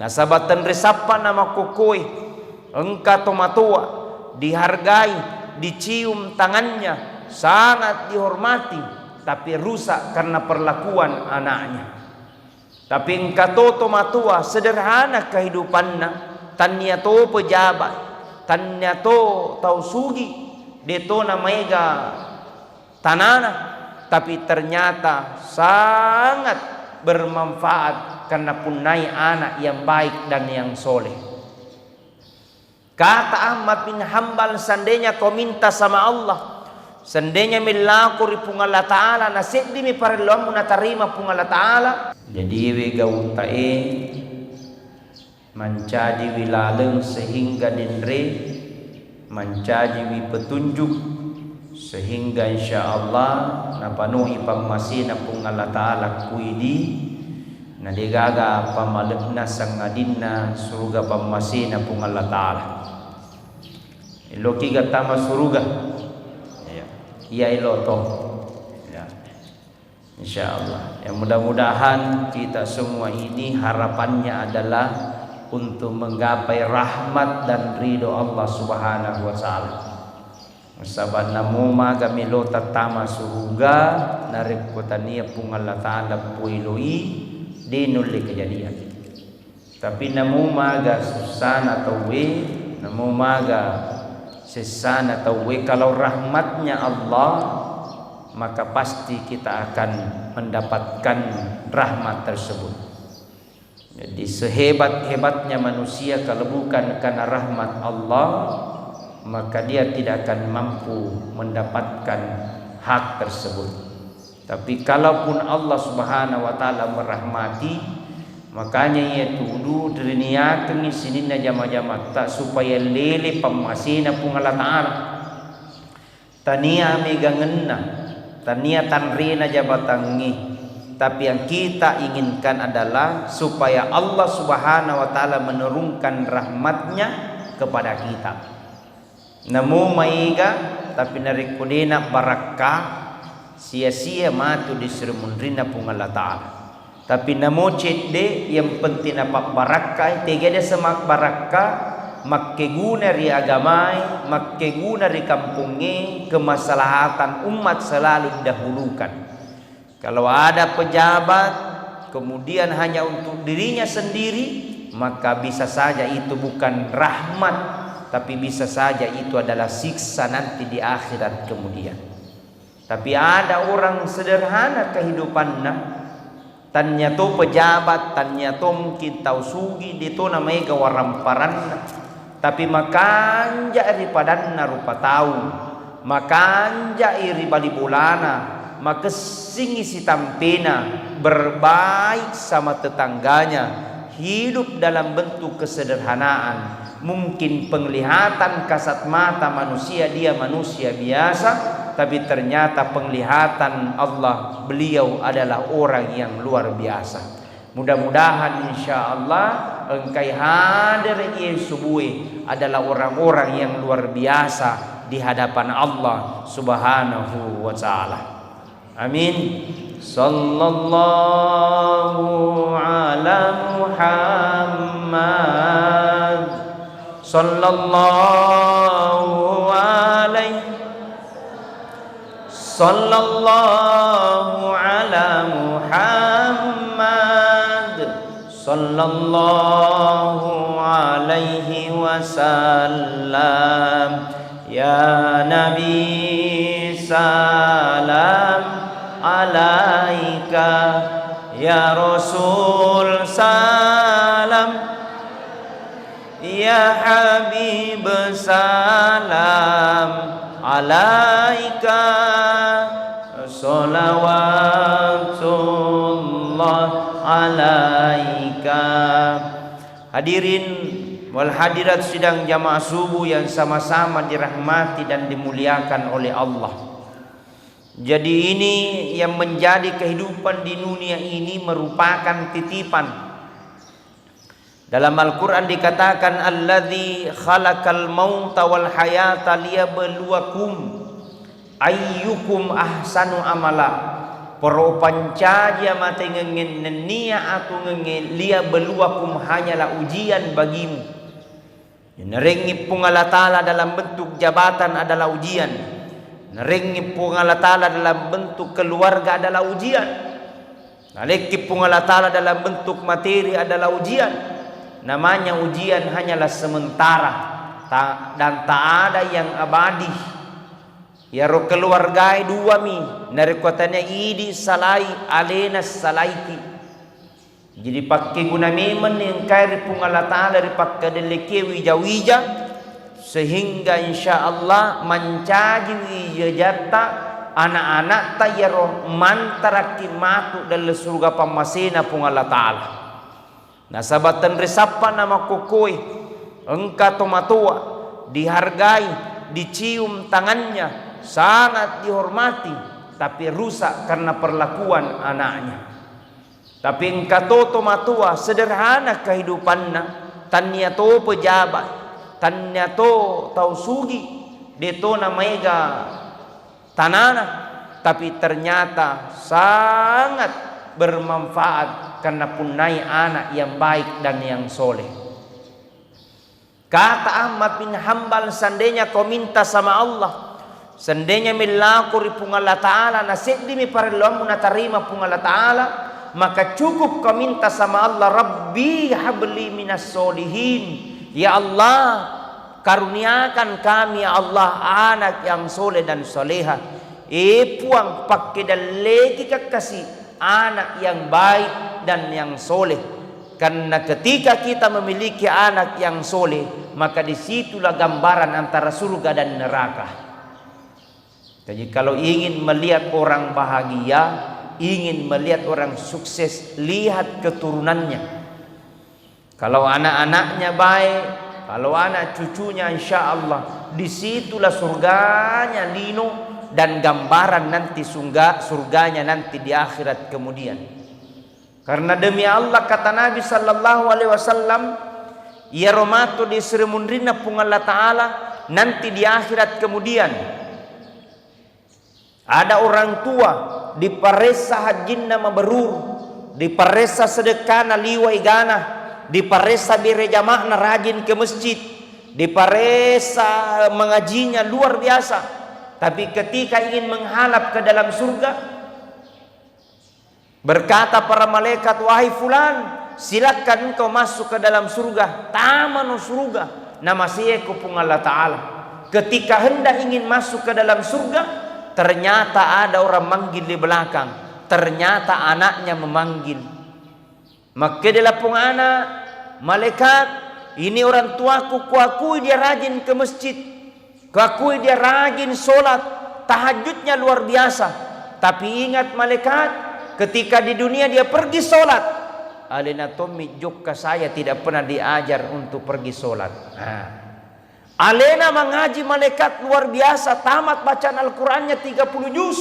Nasabatan resapa nama kokoi engka tomatua, dihargai, dicium tangannya, sangat dihormati, tapi rusak karena perlakuan anaknya. Tapi engka tomatua sederhana kehidupannya, tanya to pejabat, tanya to tau sugi, deto namanya tanana, tapi ternyata sangat bermanfaat karena punai anak yang baik dan yang soleh. Kata Ahmad bin Hanbal, seandainya kau minta sama Allah, seandainya milaku ripung Allah Ta'ala, nasib di mi parelom natarima pung Allah Ta'ala. Jadi wega utae mencadi wilaleng sehingga dinre, mencadi wi petunjuk sehingga insyaallah napanuhi pamasina pung Allah Ta'ala kuidi nadigaga pamalebna sangadinna surga pamasina pung Allah Ta'ala. Iloki gatama surga iya iloto ya, insyaallah. Yang mudah-mudahan kita semua ini harapannya adalah untuk menggapai rahmat dan ridho Allah Subhanahu wa Ta'ala. Sabana muma kami lo tatama surga narik kotania pung Allah Ta'ala puiloi dinuli kejadian. Tapi namu maga susana atau we, namu maga sesana atau we, kalau rahmatnya Allah maka pasti kita akan mendapatkan rahmat tersebut. Jadi sehebat-hebatnya manusia kalau bukan karena rahmat Allah, maka dia tidak akan mampu mendapatkan hak tersebut. Tapi kalaupun Allah Subhanahu wa Ta'ala merahmati, makanya ia tudu diriniakan sini na jama-jama tak supaya lele pamasina pung Allah Ta'ala. Tania megangenna, tania tanrina jabatangi. Tapi yang kita inginkan adalah supaya Allah Subhanahu wa Ta'ala menurunkan rahmatnya kepada kita. Namu maiga tapi narikudina barakah sia-sia matu disirmundrina pung Allah Ta'ala. Tapi namo cede yang penting apa barakah tegede semak barakah makkeguna ri agamai, makkeguna ri kampungnya, kemaslahatan umat selalu didahulukan. Kalau ada pejabat kemudian hanya untuk dirinya sendiri, maka bisa saja itu bukan rahmat, tapi bisa saja itu adalah siksa nanti di akhirat kemudian. Tapi ada orang sederhana kehidupannya, tanya to pejabat, tanya to mungkin tahu sugi, itu namanya gawaramparan. Tapi makanja iri padanna rupa tahu, makanja iri bali bulana, maka singi si tampena, berbaik sama tetangganya, hidup dalam bentuk kesederhanaan. Mungkin penglihatan kasat mata manusia dia manusia biasa, tapi ternyata penglihatan Allah beliau adalah orang yang luar biasa. Mudah-mudahan insyaallah engkai hadir ieu subuh adalah orang-orang yang luar biasa di hadapan Allah Subhanahu wa Ta'ala. Amin. Sallallahu ala Muhammad, sallallahu alaihi, sallallahu ala Muhammad, sallallahu alaihi wasallam. Ya Nabi salam alaika, ya Rasul salam, ya Habib salam alaika, salawatullah alaika. Hadirin wal hadirat sidang jamaah subuh yang sama-sama dirahmati dan dimuliakan oleh Allah. Jadi ini yang menjadi kehidupan di dunia ini merupakan titipan. Dalam Al-Quran dikatakan alladzi khalaqal mauta wal hayata liyabluwakum ayyukum ahsanu amala. Poro pancaja mate ngengin nenia atau ngengin lia beluakum hanyalah ujian bagimu. Nerengi pung Allah Ta'ala dalam bentuk jabatan adalah ujian. Nerengi pung Allah Ta'ala dalam bentuk keluarga adalah ujian. Naleki pung Allah Ta'ala dalam bentuk materi adalah ujian. Namanya ujian hanyalah sementara dan tak ada yang abadi. Ya ro keluarga dua mi nari kotanya idi salai alena salaiki. Jadi pakai guna memen yang kairi pung Allah Ta'ala dipakai deleke wija-wija sehingga insya Allah mencaji wijajata anak-anak tayaro mantaraki matu dalam surga pamasena pung Allah Ta'ala. Nah sabatan resapa nama kokoi engka tomatua dihargai dicium tangannya sangat dihormati, tapi rusak karena perlakuan anaknya. Tapi engkau tomatua sederhana kehidupannya, tanya to pejabat, tanya to tau sugi, deto namanya tanana, tapi ternyata sangat bermanfaat karena punai anak yang baik dan yang soleh. Kata Ahmad bin Hanbal, seandainya kau minta sama Allah, seandainya milaku ripung Allah Ta'ala nasib dimi parelom natarima pung Allah Ta'ala, maka cukup kau minta sama Allah, Rabbi habli minas solihin, ya Allah karuniakan kami ya Allah anak yang soleh dan soleha. Puang pakai dan lagi kasih anak yang baik dan yang soleh. Karena ketika kita memiliki anak yang soleh, maka disitulah gambaran antara surga dan neraka. Jadi kalau ingin melihat orang bahagia, ingin melihat orang sukses, lihat keturunannya. Kalau anak-anaknya baik, kalau anak cucunya insya Allah, disitulah surganya lino dan gambaran nanti surganya nanti di akhirat kemudian. Karena demi Allah kata Nabi sallallahu alaihi wasallam, ya romato di seremundrina pung Allah Ta'ala nanti di akhirat kemudian. Ada orang tua di paresa hajinna mabrur, di paresa sedekah na liwai gana, di paresa bire jamaah na rajin ke masjid, di paresa mengajinya luar biasa. Tapi ketika ingin menghalap ke dalam surga, berkata para malaikat, wahai fulan, silakan engkau masuk ke dalam surga, taman surga, nama sieku pung Allah Ta'ala. Ketika hendak ingin masuk ke dalam surga, ternyata ada orang manggil di belakang. Ternyata anaknya memanggil. Maka dia pung anak, malaikat, ini orang tuaku, kuakui dia rajin ke masjid, kuakui dia rajin sholat, tahajudnya luar biasa. Tapi ingat malaikat, ketika di dunia dia pergi sholat, alena tomi jokka saya tidak pernah diajar untuk pergi sholat. Alena mengaji malaikat luar biasa, tamat bacaan Al-Qur'annya 30 juz.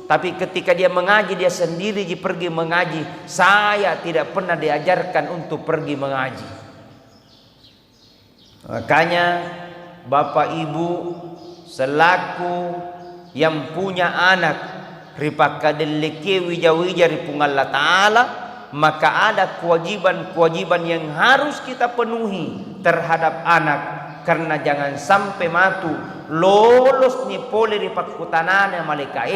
Tapi ketika dia mengaji, dia sendiri pergi mengaji. Saya tidak pernah diajarkan untuk pergi mengaji. Makanya Bapak Ibu selaku yang punya anak, ripakadeleke wija-wija ripung Allah Ta'ala, maka ada kewajiban-kewajiban yang harus kita penuhi terhadap anak. Karena jangan sampai matu lolos ni pole di pakutanannya malaikat,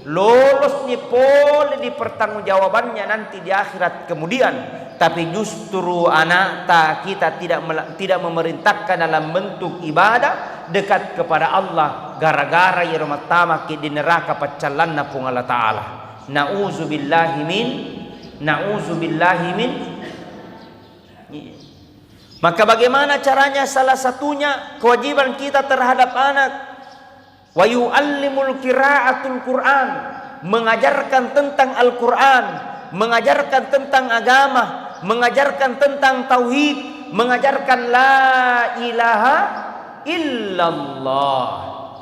lolos ni pole di pertanggungjawabannya nanti di akhirat kemudian. Tapi justru anak kita tidak memerintahkan dalam bentuk ibadah dekat kepada Allah, gara-gara ya rumah tamak di neraka pacalanna pung Allah Ta'ala. Na'udzubillahi min. Maka bagaimana caranya? Salah satunya kewajiban kita terhadap anak, wa yu'allimul qira'atul Qur'an, mengajarkan tentang Al-Qur'an, mengajarkan tentang agama, mengajarkan tentang tauhid, mengajarkan la ilaha illallah.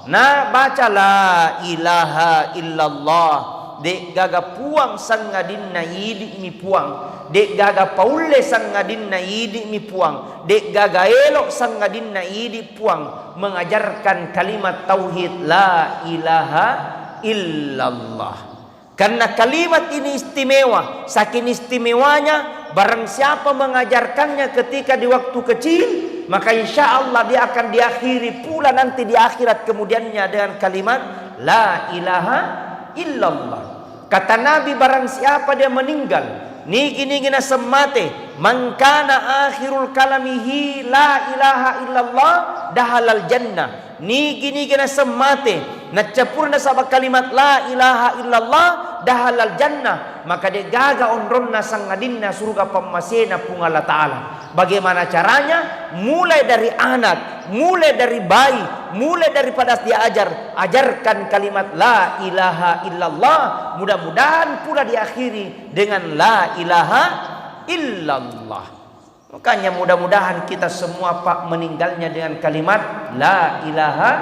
Nah, baca la ilaha illallah, dek gaga puang sangadinna idi mi puang, dek gaga paule sangadinna idi mi puang, dek gaga elok sangadinna idi puang, mengajarkan kalimat tauhid la ilaha illallah. Karena kalimat ini istimewa. Saking istimewanya, barang siapa mengajarkannya ketika di waktu kecil, maka insya Allah dia akan diakhiri pula nanti di akhirat kemudiannya dengan kalimat La ilaha illallah. Kata Nabi, barang siapa dia meninggal nigi-nigi na semmate, man kana akhirul kalamihi la ilaha illallah dahalal jannah. Nigi-nigi na semmate, nacapurna sa kalimat la ilaha illallah dahalal jannah, maka dia gaga onronna sangadinna surga pamasena pung Allah Ta'ala. Bagaimana caranya? Mulai dari anak, mulai dari bayi, mulai daripada dia ajarkan kalimat la ilaha illallah. Mudah-mudahan pula diakhiri dengan la ilaha illallah. Makanya mudah-mudahan kita semua pak meninggalnya dengan kalimat la ilaha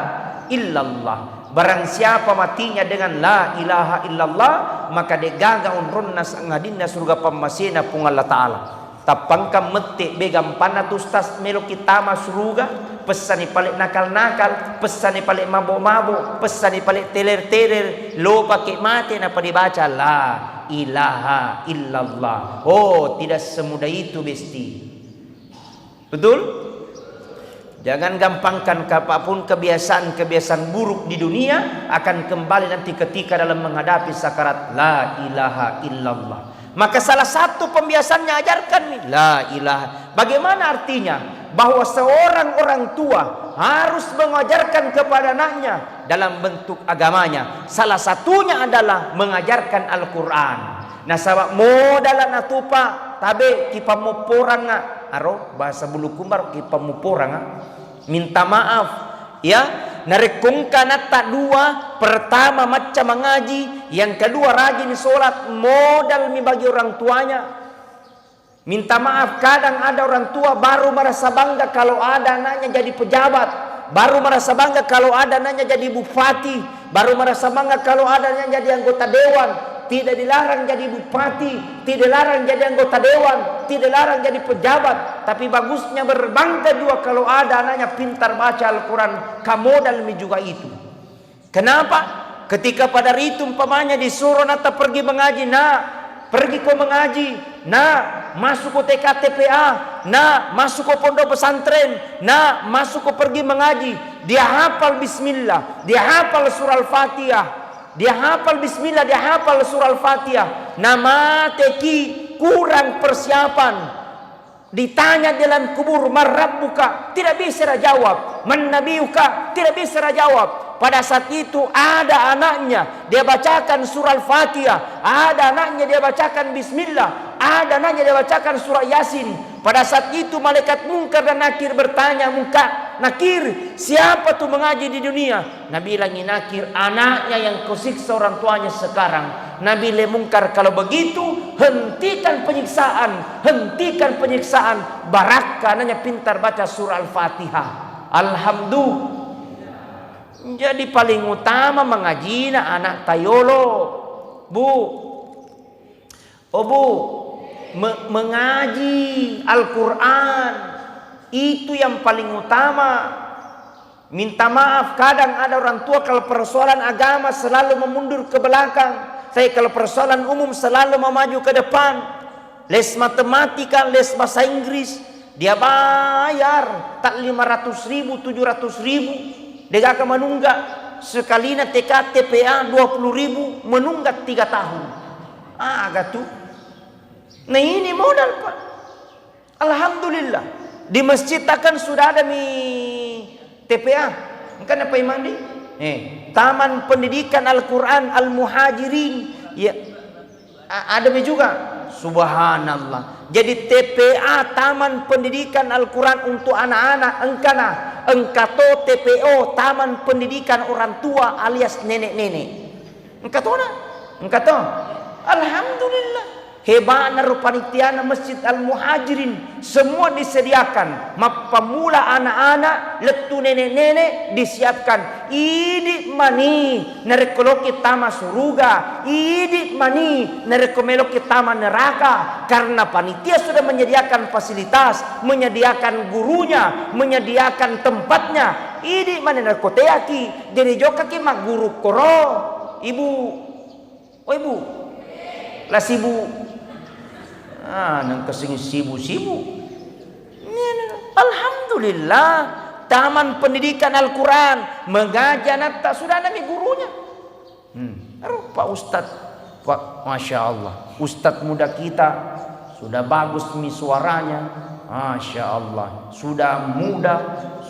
illallah. Barang siapa matinya dengan la ilaha illallah, maka dia gaga unrunna sangadinna surga pamasena pung Allah Ta'ala. Tapangkam metik begam panatus tas melo kita masruga, pesani paling nakal-nakal, pesani paling mabuk-mabuk, pesani paling teler-teler, lo pakai mati napa dibaca la ilaha illallah. Oh, tidak semudah itu besti. Betul? Jangan gampangkan apapun kebiasaan-kebiasaan buruk di dunia akan kembali nanti ketika dalam menghadapi sakarat la ilaha illallah. Maka salah satu pembiasaannya ajarkan nih la ilaha. Bagaimana artinya? Bahwa seorang orang tua harus mengajarkan kepada anaknya dalam bentuk agamanya. Salah satunya adalah mengajarkan Al-Quran. Nah sabab modalan atupa tabe kipamuporang nga aro bahasa bulu kumbar kipamuporang nga minta maaf ya, narekungkan tak dua, pertama macam mengaji, yang kedua rajin sholat, modal mi bagi orang tuanya. Minta maaf, kadang ada orang tua baru merasa bangga kalau ada anaknya jadi pejabat, baru merasa bangga kalau ada anaknya jadi bupati, baru merasa bangga kalau ada anaknya jadi anggota dewan. Tidak dilarang jadi bupati, tidak dilarang jadi anggota dewan, tidak dilarang jadi pejabat. Tapi bagusnya berbangga juga kalau ada anaknya pintar baca Al-Quran. Kamodal mi juga itu. Kenapa? Ketika pada itu umpamanya disuruh nata pergi mengaji, nah pergi kau mengaji, nah masuk ke TKTPA, nah masuk ke pondok pesantren, nah masuk ke pergi mengaji. Dia hafal bismillah, dia hafal surah Al-Fatihah, dia hafal bismillah, dia hafal surah Al-Fatihah. Nama teki kurang persiapan. Ditanya dalam kubur, marrabbuka, tidak bisa jawab. Man nabiyuka, tidak bisa jawab. Pada saat itu ada anaknya, dia bacakan surah Al-Fatihah. Ada anaknya, dia bacakan bismillah. Ada anaknya, dia bacakan surah Yasin. Pada saat itu malaikat Munkar dan Nakir bertanya, Nakir, siapa tuh mengaji di dunia? Nabi bilang, Nakir, anaknya yang kau siksa orang tuanya sekarang. Nabi le Munkar, kalau begitu hentikan penyiksaan, hentikan penyiksaan. Barakah anaknya pintar baca surah Al-Fatihah. Alhamdulillah. Jadi paling utama mengaji anak tayolo, bu, oh bu, mengaji Al-Quran itu yang paling utama. Minta maaf, kadang ada orang tua kalau persoalan agama selalu memundur ke belakang. Saya kalau persoalan umum selalu memaju ke depan. Les matematika, les bahasa Inggris, dia bayar tak 500.000, 700.000. Dia akan menunggak sekalina TK TPA 20.000, menunggak 3 tahun. Agak tuh. Nah ini modal pak. Alhamdulillah di masjid akan sudah ada mi TPA. Kan apa mandi? Taman Pendidikan Al-Quran Al-Muhajirin. Ya, ada mi juga. Subhanallah. Jadi TPA Taman Pendidikan Al-Quran untuk anak-anak engkana. Engkato TPO Taman Pendidikan Orang Tua alias nenek-nenek. Engkato na? Engkato. Alhamdulillah. Hebatnya rupanitiana Masjid Al-Muhajirin. Semua disediakan. Pemula anak-anak, letu nenek-nenek disiapkan. Idi mani narekoloki tama suruga. Idi mani narekomeloki tama neraka. Karena panitia sudah menyediakan fasilitas, menyediakan gurunya, menyediakan tempatnya. Idi mani narkoteaki. Jadi joka ki mak guru koro. Ibu Oh ibu, lah sibuk. Nang kesing sibuk-sibuk. Alhamdulillah, taman pendidikan Al-Quran, mengaji anak tak sudah ada gurunya. Pak Ustadz, Pak, Masya Allah, Ustadz muda kita sudah bagus suaranya, Masya Allah, sudah muda,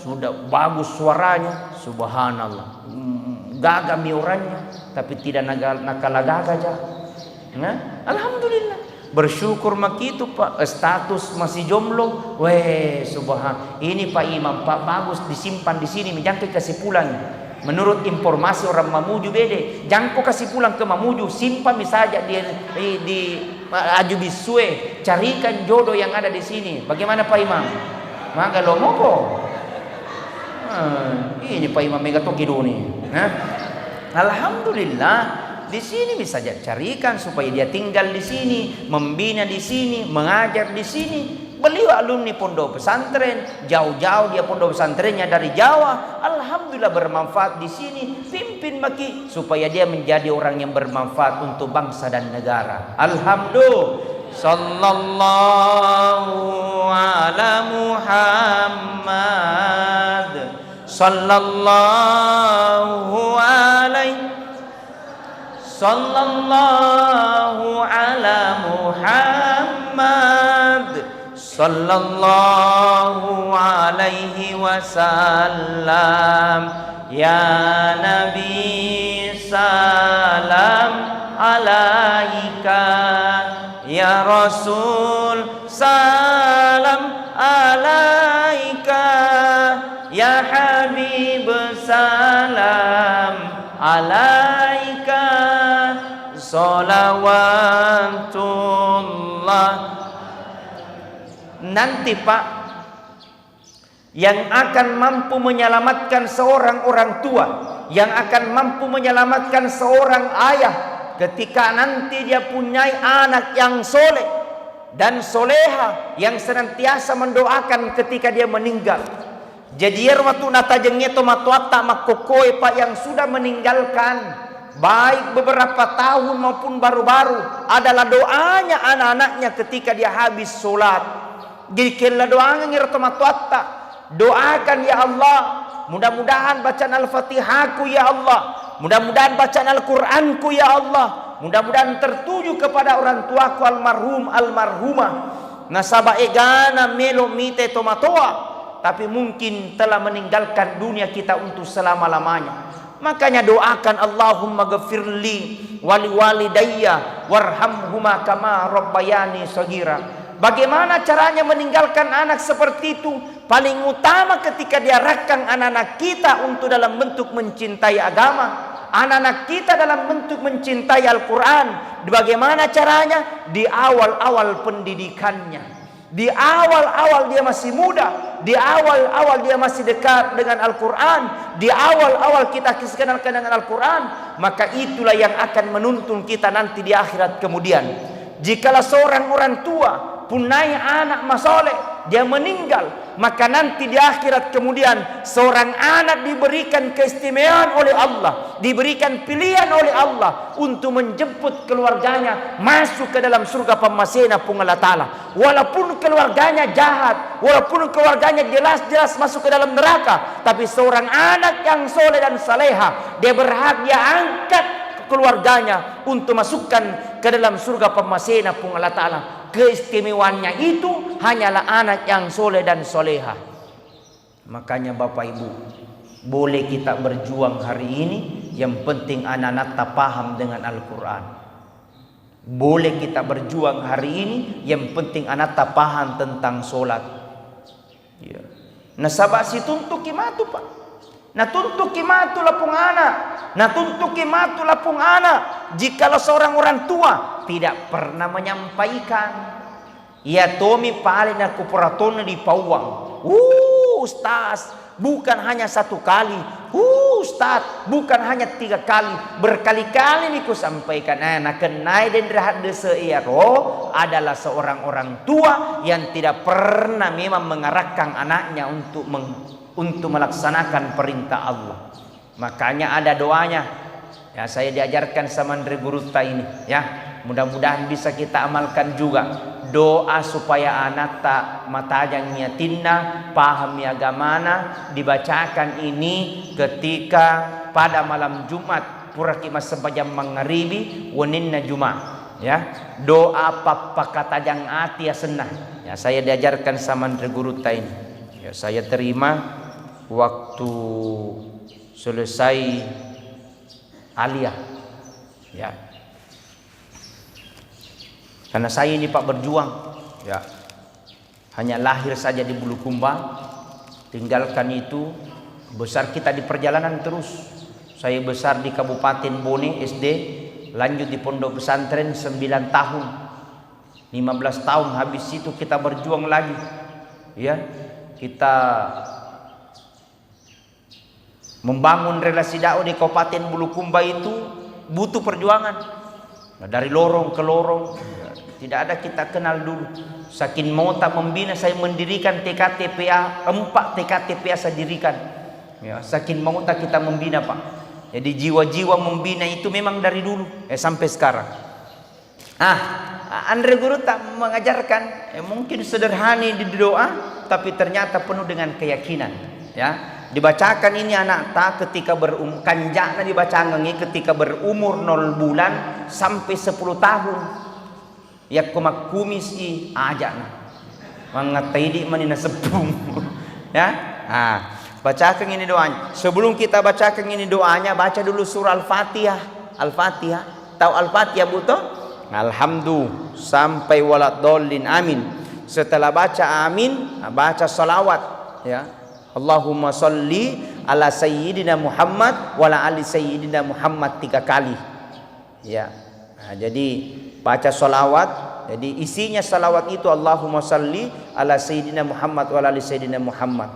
sudah bagus suaranya, Subhanallah, gagah orangnya, tapi tidak nakal-gagah aja. Alhamdulillah. Bersyukur makitu Pak, status masih jomblo. Weh, subhan. Ini Pak Imam, Pak bagus disimpan di sini, menjangkau kasih pulang. Menurut informasi orang Mamuju bede, jangkau kasih pulang ke Mamuju, simpan saja di Ajubisue, carikan jodoh yang ada di sini. Bagaimana Pak Imam? Maka lo mopo. Ini Pak Imam megatoki duni. Alhamdulillah. Di sini bisa saja carikan supaya dia tinggal di sini, membina di sini, mengajar di sini. Beliau alumni pondok pesantren, jauh-jauh dia pondok pesantrennya dari Jawa. Alhamdulillah bermanfaat di sini. Pimpin maki supaya dia menjadi orang yang bermanfaat untuk bangsa dan negara. Alhamdulillah. Sallallahu ala Muhammad. Sallallahu alaihi. Sallallahu ala Muhammad. Sallallahu alaihi wasallam. Ya Nabi salam alaika. Ya Rasul salam alaika. Ya Habib salam alaika. Salawatullah. Nanti Pak, yang akan mampu menyelamatkan seorang orang tua, yang akan mampu menyelamatkan seorang ayah ketika nanti dia punya anak yang soleh dan soleha, yang senantiasa mendoakan ketika dia meninggal. Jadi waktu natajengnya tomatuata makokoi Pak yang sudah meninggalkan, baik beberapa tahun maupun baru-baru, adalah doanya anak-anaknya ketika dia habis sholat. Jadi kela doanya ngirtomatuatta, doakan ya Allah, mudah-mudahan bacaan Al-Fatihahku ya Allah, mudah-mudahan bacaan Al-Quranku ya Allah, mudah-mudahan tertuju kepada orang tuaku almarhum almarhumah. Nasaba egana melo mite tomatoa, tapi mungkin telah meninggalkan dunia kita untuk selama-lamanya. Makanya doakan Allahumma ghafirli wali walidayya warhamhuma kama rabbayani shaghira. Bagaimana caranya meninggalkan anak seperti itu? Paling utama ketika diarahkan anak-anak kita untuk dalam bentuk mencintai agama, anak-anak kita dalam bentuk mencintai Al-Quran. Bagaimana caranya? Di awal-awal pendidikannya. Di awal-awal dia masih muda, di awal-awal dia masih dekat dengan Al-Quran, di awal-awal kita kenalkan dengan Al-Quran, maka itulah yang akan menuntun kita nanti di akhirat kemudian. Jikalau seorang orang tua punya anak masoleh, dia meninggal, maka nanti di akhirat kemudian seorang anak diberikan keistimewaan oleh Allah, diberikan pilihan oleh Allah untuk menjemput keluarganya masuk ke dalam surga pemasena pun Allah Ta'ala. Walaupun keluarganya jahat, walaupun keluarganya jelas-jelas masuk ke dalam neraka, tapi seorang anak yang soleh dan saleha, dia berhak dia angkat keluarganya untuk masukkan ke dalam surga pemasena pun Allah Ta'ala. Keistimewaannya itu hanyalah anak yang soleh dan soleha. Makanya Bapak Ibu, boleh kita berjuang hari ini, yang penting anak-anak tak paham dengan Al-Quran. Boleh kita berjuang hari ini, yang penting anak tak paham tentang solat. Ya. Nah sabak si tuntuk kimatu Pak. Nah tuntuk kimatu lapung anak. Nah tuntuk kimatu lapung anak. Jikalau seorang orang tua tidak pernah menyampaikan, ya Tomi paling aku peraton di pawang. Ustaz, bukan hanya satu kali. Ustaz, bukan hanya 3 kali, berkali-kali niku sampaikan. Nah kenai dan rehat desa iaro adalah seorang orang tua yang tidak pernah memang mengarahkan anaknya untuk melaksanakan perintah Allah. Makanya ada doanya, Ya, saya diajarkan sama Andre Guruta ini, ya. Mudah-mudahan bisa kita amalkan juga. Doa supaya anak tak matajang niatinna, pahami agamana, dibacakan ini ketika pada malam Jumat pura kimas sempajam mengharibi waninna Jumat, ya. Doa papakatajang ati senah. Ya, saya diajarkan sama Andre Guruta ini. Ya, saya terima waktu selesai aliyah, ya. Karena saya ini Pak berjuang, ya. Hanya lahir saja di Bulukumba, tinggalkan itu, besar kita di perjalanan terus. Saya besar di Kabupaten Bone SD, lanjut di pondok pesantren 9 tahun, 15 tahun. Habis itu kita berjuang lagi, ya. Kita membangun relasi dakwah di Kabupaten Bulukumba itu butuh perjuangan. Nah, dari lorong ke lorong, ya, tidak ada kita kenal dulu. Saking mau tak membina, saya mendirikan TKTPA, 4 TKTPA saya dirikan. Ya, saking mau tak kita membina, Pak. Jadi jiwa-jiwa membina itu memang dari dulu sampai sekarang. Andre Guru tak mengajarkan, mungkin sederhana di doa, tapi ternyata penuh dengan keyakinan, ya. Dibacakan ini anak tak ketika kanjakna dibacakan ini ketika berumur 0 bulan sampai 10 tahun. Ya kumak kumis i ajakna. Mangatai di manina sebung. Ya. Bacakan ini doanya. Sebelum kita bacakan ini doanya, baca dulu surah Al-Fatihah. Al-Fatihah. Tahu Al-Fatihah buto? Alhamdulillah sampai waladhdallin amin. Setelah baca amin, baca salawat, ya. Allahumma sholli ala sayyidina Muhammad wa ala ali sayyidina Muhammad 3 kali. Ya. Jadi baca salawat. Jadi isinya salawat itu Allahumma sholli ala sayyidina Muhammad wa ala ali sayyidina Muhammad.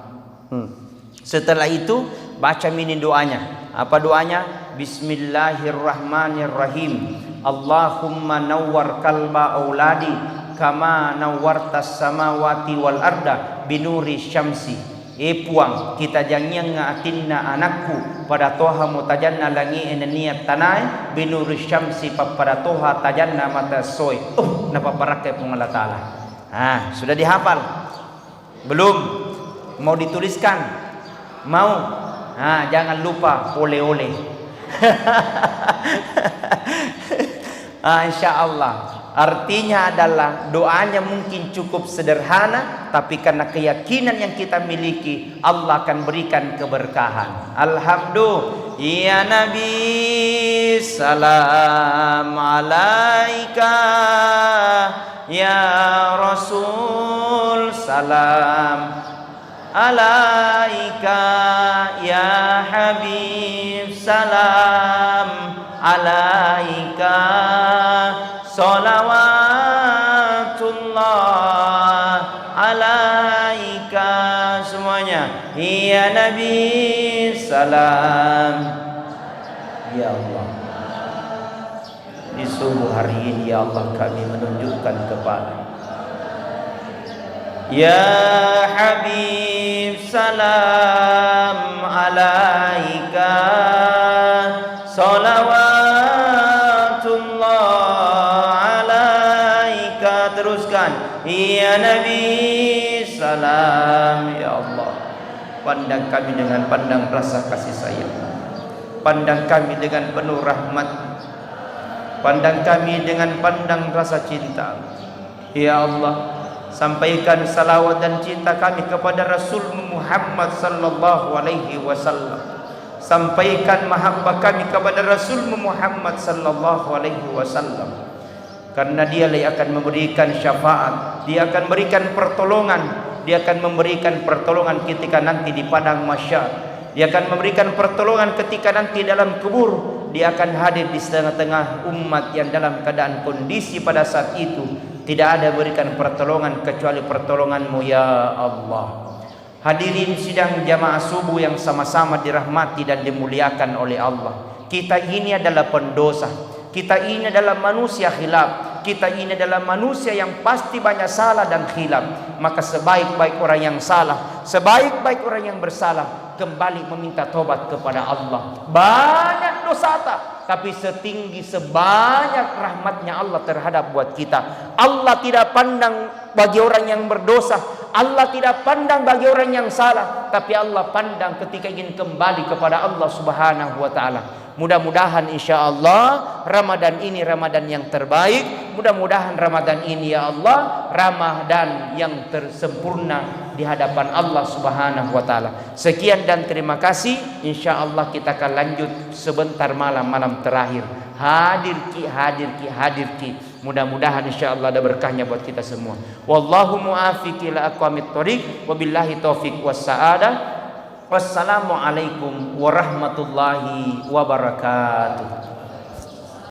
Setelah itu baca mini doanya. Apa doanya? Bismillahirrahmanirrahim. Allahumma nawwar qalba auladi kama nawwartas samawati wal arda binuri syamsi. Puang kita jangan ngatinna anakku pada toha mutajanna langi eneniat tanai binuri syamsi pada toha tajanna mata soy. Napa parakai pengala taala. Sudah dihafal? Belum? Mau dituliskan? Mau? Jangan lupa oleh-oleh. Insyaallah. Artinya adalah doanya mungkin cukup sederhana, tapi karena keyakinan yang kita miliki, Allah akan berikan keberkahan. Alhamdulillah. Ya Nabi salam alaika, ya Rasul salam alaika, ya Habib salam alaika, salawatullah alaika, semuanya. Ya Nabi salam. Ya Allah, di subuh hari ini ya Allah kami menunjukkan kepada ya Habib salam alaika, salawatullah alaika. Teruskan. Ya Nabi salam. Ya Allah, pandang kami dengan pandang rasa kasih sayang, pandang kami dengan penuh rahmat, pandang kami dengan pandang rasa cinta. Ya Allah, sampaikan salawat dan cinta kami kepada Rasul Muhammad sallallahu alaihi wasallam. Sampaikan mahabbah kami kepada Rasul Muhammad sallallahu alaihi wasallam. Karena dialah yang akan memberikan syafaat, dia akan memberikan pertolongan, dia akan memberikan pertolongan ketika nanti di padang mahsyar, dia akan memberikan pertolongan ketika nanti dalam kubur, dia akan hadir di tengah-tengah umat yang dalam keadaan kondisi pada saat itu tidak ada berikan pertolongan kecuali pertolongan-Mu ya Allah. Hadirin sidang jamaah subuh yang sama-sama dirahmati dan dimuliakan oleh Allah. Kita ini adalah pendosa. Kita ini adalah manusia khilaf. Kita ini adalah manusia yang pasti banyak salah dan khilaf. Maka sebaik-baik orang yang salah, sebaik-baik orang yang bersalah, kembali meminta tobat kepada Allah. Banyak dosa tak, tapi setinggi sebanyak rahmatnya Allah terhadap buat kita. Allah tidak pandang bagi orang yang berdosa, Allah tidak pandang bagi orang yang salah, tapi Allah pandang ketika ingin kembali kepada Allah Subhanahu wa taala. Mudah-mudahan insyaallah Ramadan ini Ramadan yang terbaik. Mudah-mudahan Ramadan ini ya Allah Ramadan yang tersempurna di hadapan Allah Subhanahu wa taala. Sekian dan terima kasih. Insyaallah kita akan lanjut sebentar malam terakhir. Hadir ki. Mudah-mudahan insyaallah ada berkahnya buat kita semua. Wallahu muwaffiq ila aqwamit thoriq. Wabillahi taufik was saadah. Wassalamualaikum warahmatullahi wabarakatuh.